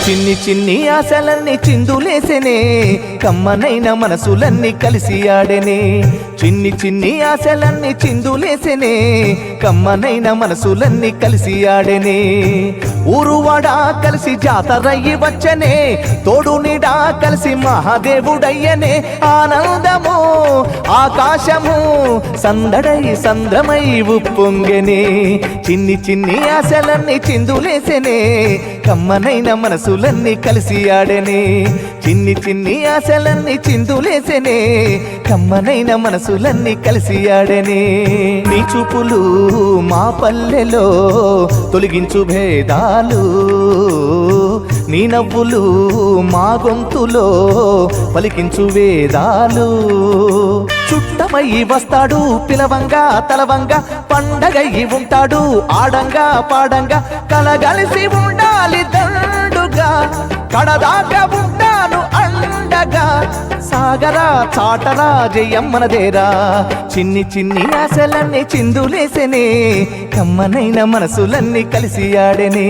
చిన్ని చిన్ని ఆశలన్నీ చిందులేసెనే కమ్మనైన మనసులన్నీ కలిసి ఆడెనే చిన్ని చిన్ని ఆశలన్నీ చిందులేసెనే కమ్మనైన మనసులన్నీ కలిసి ఆడెనే ఊరువాడా కలిసి జాతరయ్యి వచ్చనే తోడు నీడా కలిసి మహాదేవుడయ్యనే ఆనందము ఆకాశము సందడై సంద్రమై ఉప్పొంగెనే చిన్ని చిన్ని ఆశలన్నీ చిందులేసెనే కమ్మనైన మనసులన్నీ కలిసి ఆడెనే చిన్ని చిన్ని ఆశలన్నీ చిందులేసెనే కమ్మనైన మనసులన్నీ కలిసి ఆడెనే నీ చూపులు మా పల్లెలో తొలగించు భేదాలు నీ నవ్వులు మా గొంతులో పలికించు వేదాలు చుట్టమయ్యి వస్తాడు పిలవంగా తలవంగా పండగయ్యి ఉంటాడు ఆడంగా పాడంగా కలగలిసి ఉండాలి దండుగా కడదాకా ఉంటాను అండగా సాగరా చాటరా జయమ్మనదేరా చిన్ని చిన్ని ఆశలన్నీ చిందులేసెనే కమ్మనైన మనసులన్నీ కలిసి ఆడెనే